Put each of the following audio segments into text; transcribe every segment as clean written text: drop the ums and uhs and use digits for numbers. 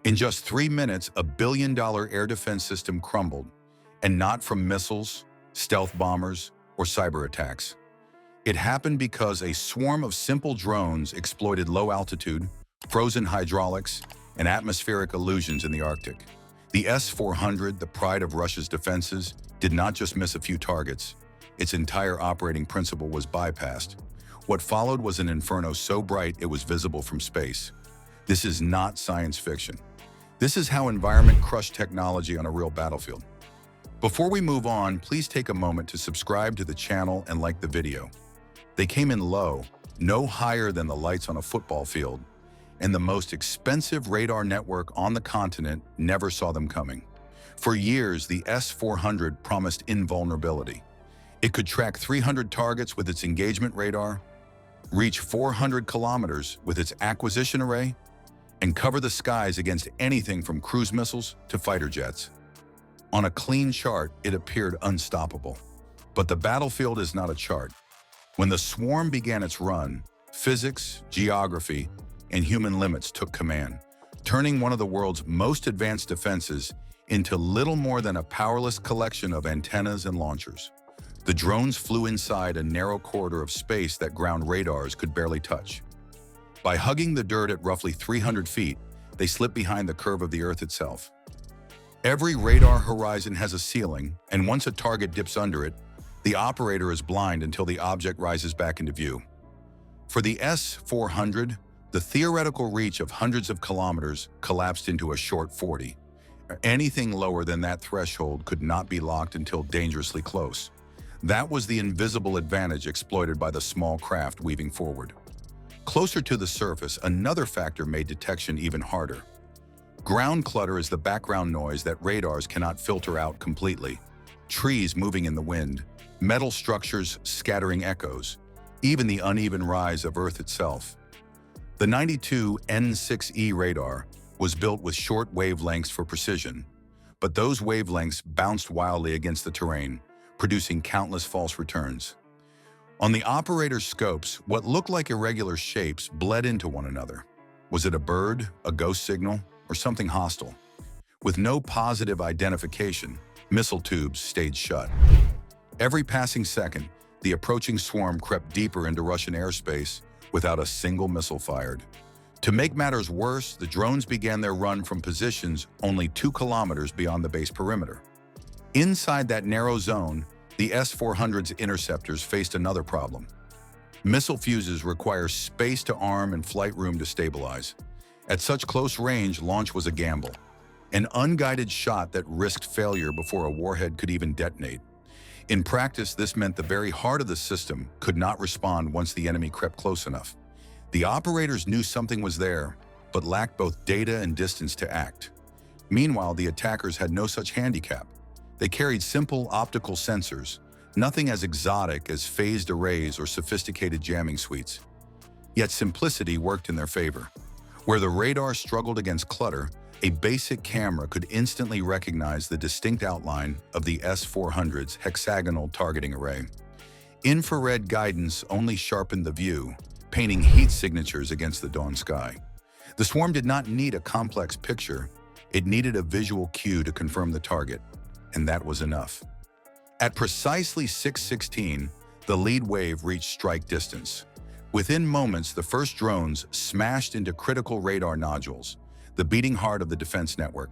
In just 3 minutes, a billion-dollar air defense system crumbled, and not from missiles, stealth bombers, or cyber attacks. It happened because a swarm of simple drones exploited low altitude, frozen hydraulics, and atmospheric illusions in the Arctic. The S-400, the pride of Russia's defenses, did not just miss a few targets. Its entire operating principle was bypassed. What followed was an inferno so bright it was visible from space. This is not science fiction. This is how environment crushed technology on a real battlefield. Before we move on, please take a moment to subscribe to the channel and like the video. They came in low, no higher than the lights on a football field, and the most expensive radar network on the continent never saw them coming. For years, the S-400 promised invulnerability. It could track 300 targets with its engagement radar, reach 400 kilometers with its acquisition array, and cover the skies against anything from cruise missiles to fighter jets. On a clean chart, it appeared unstoppable. But the battlefield is not a chart. When the swarm began its run, physics, geography, and human limits took command, turning one of the world's most advanced defenses into little more than a powerless collection of antennas and launchers. The drones flew inside a narrow corridor of space that ground radars could barely touch. By hugging the dirt at roughly 300 feet, they slipped behind the curve of the Earth itself. Every radar horizon has a ceiling, and once a target dips under it, the operator is blind until the object rises back into view. For the S-400, the theoretical reach of hundreds of kilometers collapsed into a short 40. Anything lower than that threshold could not be locked until dangerously close. That was the invisible advantage exploited by the small craft weaving forward. Closer to the surface, another factor made detection even harder. Ground clutter is the background noise that radars cannot filter out completely. Trees moving in the wind, metal structures scattering echoes, even the uneven rise of Earth itself. The 92 N6E radar was built with short wavelengths for precision, but those wavelengths bounced wildly against the terrain, producing countless false returns. On the operator's scopes, what looked like irregular shapes bled into one another. Was it a bird, a ghost signal, or something hostile? With no positive identification, missile tubes stayed shut. Every passing second, the approaching swarm crept deeper into Russian airspace without a single missile fired. To make matters worse, the drones began their run from positions only 2 kilometers beyond the base perimeter. Inside that narrow zone, the S-400's interceptors faced another problem. Missile fuses require space to arm and flight room to stabilize. At such close range, launch was a gamble. An unguided shot that risked failure before a warhead could even detonate. In practice, this meant the very heart of the system could not respond once the enemy crept close enough. The operators knew something was there, but lacked both data and distance to act. Meanwhile, the attackers had no such handicap. They carried simple optical sensors, nothing as exotic as phased arrays or sophisticated jamming suites. Yet simplicity worked in their favor. Where the radar struggled against clutter, a basic camera could instantly recognize the distinct outline of the S-400's hexagonal targeting array. Infrared guidance only sharpened the view, painting heat signatures against the dawn sky. The swarm did not need a complex picture. It needed a visual cue to confirm the target, and that was enough. At precisely 6:16, the lead wave reached strike distance. Within moments, the first drones smashed into critical radar nodules, the beating heart of the defense network.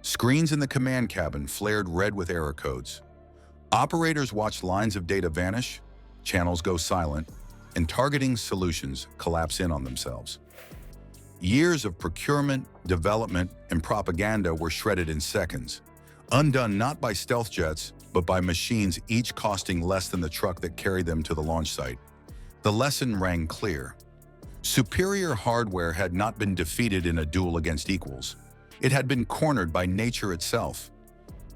Screens in the command cabin flared red with error codes. Operators watched lines of data vanish, channels go silent, and targeting solutions collapse in on themselves. Years of procurement, development, and propaganda were shredded in seconds, undone not by stealth jets, but by machines each costing less than the truck that carried them to the launch site. The lesson rang clear. Superior hardware had not been defeated in a duel against equals. It had been cornered by nature itself.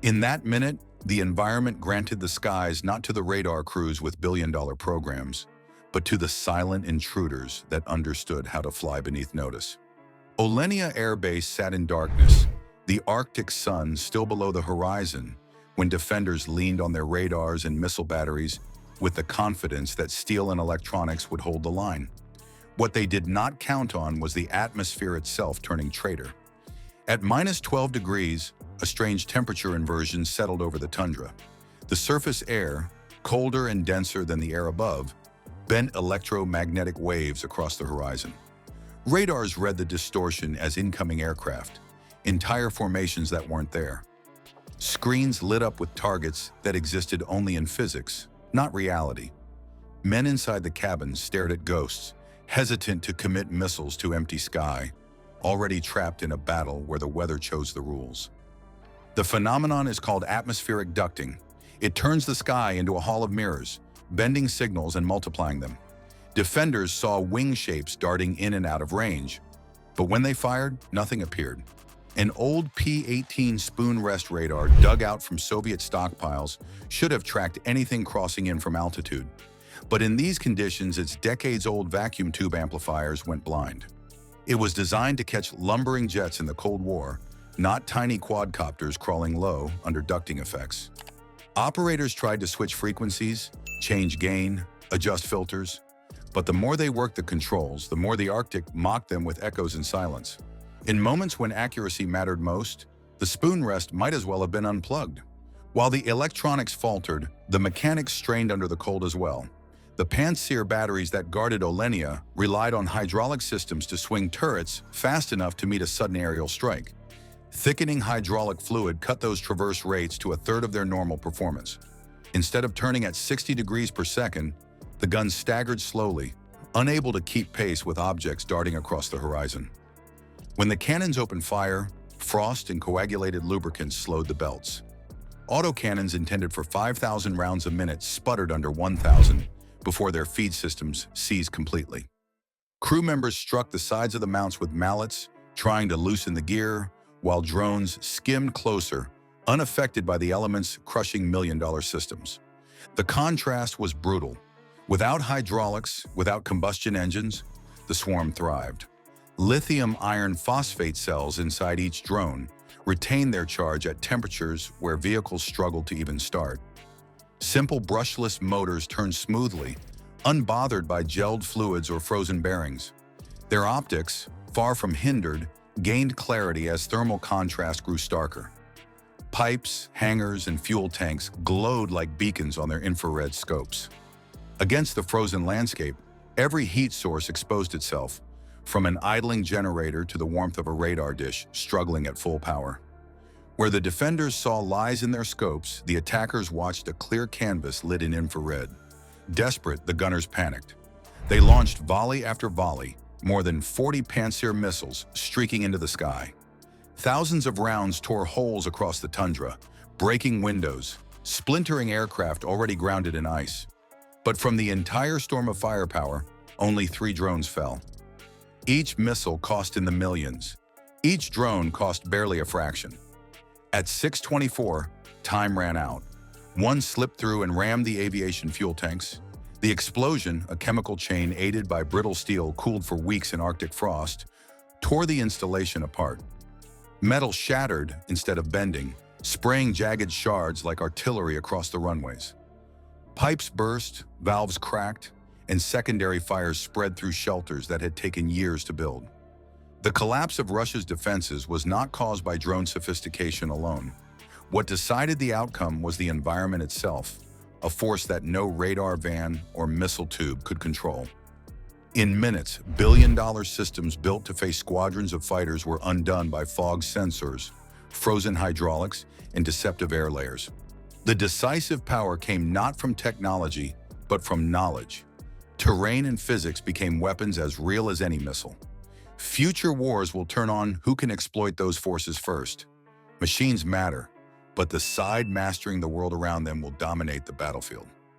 In that minute, the environment granted the skies not to the radar crews with billion-dollar programs, but to the silent intruders that understood how to fly beneath notice. Olenia Air Base sat in darkness, the Arctic sun still below the horizon, when defenders leaned on their radars and missile batteries with the confidence that steel and electronics would hold the line. What they did not count on was the atmosphere itself turning traitor. At -12 degrees, a strange temperature inversion settled over the tundra. The surface air, colder and denser than the air above, bent electromagnetic waves across the horizon. Radars read the distortion as incoming aircraft, entire formations that weren't there. Screens lit up with targets that existed only in physics, not reality. Men inside the cabins stared at ghosts, hesitant to commit missiles to empty sky, already trapped in a battle where the weather chose the rules. The phenomenon is called atmospheric ducting. It turns the sky into a hall of mirrors, bending signals and multiplying them. Defenders saw wing shapes darting in and out of range, but when they fired, nothing appeared. An old P-18 spoon rest radar dug out from Soviet stockpiles should have tracked anything crossing in from altitude. But in these conditions, its decades-old vacuum tube amplifiers went blind. It was designed to catch lumbering jets in the Cold War, not tiny quadcopters crawling low under ducting effects. Operators tried to switch frequencies, change gain, adjust filters, but the more they worked the controls, the more the Arctic mocked them with echoes and silence. In moments when accuracy mattered most, the spoon rest might as well have been unplugged. While the electronics faltered, the mechanics strained under the cold as well. The Pantsir batteries that guarded Olenia relied on hydraulic systems to swing turrets fast enough to meet a sudden aerial strike. Thickening hydraulic fluid cut those traverse rates to a third of their normal performance. Instead of turning at 60 degrees per second, the guns staggered slowly, unable to keep pace with objects darting across the horizon. When the cannons opened fire, frost and coagulated lubricants slowed the belts. Autocannons intended for 5,000 rounds a minute sputtered under 1,000 before their feed systems seized completely. Crew members struck the sides of the mounts with mallets, trying to loosen the gear, while drones skimmed closer, unaffected by the elements crushing million-dollar systems. The contrast was brutal. Without hydraulics, without combustion engines, the swarm thrived. Lithium iron phosphate cells inside each drone retained their charge at temperatures where vehicles struggled to even start. Simple brushless motors turned smoothly, unbothered by gelled fluids or frozen bearings. Their optics, far from hindered, gained clarity as thermal contrast grew starker. Pipes, hangars, and fuel tanks glowed like beacons on their infrared scopes. Against the frozen landscape, every heat source exposed itself, from an idling generator to the warmth of a radar dish struggling at full power. Where the defenders saw lies in their scopes, the attackers watched a clear canvas lit in infrared. Desperate, the gunners panicked. They launched volley after volley, more than 40 Pantsir missiles streaking into the sky. Thousands of rounds tore holes across the tundra, breaking windows, splintering aircraft already grounded in ice. But from the entire storm of firepower, only 3 drones fell. Each missile cost in the millions. Each drone cost barely a fraction. At 6:24, time ran out. One slipped through and rammed the aviation fuel tanks. The explosion, a chemical chain aided by brittle steel cooled for weeks in Arctic frost, tore the installation apart. Metal shattered instead of bending, spraying jagged shards like artillery across the runways. Pipes burst, valves cracked, and secondary fires spread through shelters that had taken years to build. The collapse of Russia's defenses was not caused by drone sophistication alone. What decided the outcome was the environment itself, a force that no radar van or missile tube could control. In minutes, billion-dollar systems built to face squadrons of fighters were undone by fog sensors, frozen hydraulics, and deceptive air layers. The decisive power came not from technology, but from knowledge. Terrain and physics became weapons as real as any missile. Future wars will turn on who can exploit those forces first. Machines matter, but the side mastering the world around them will dominate the battlefield.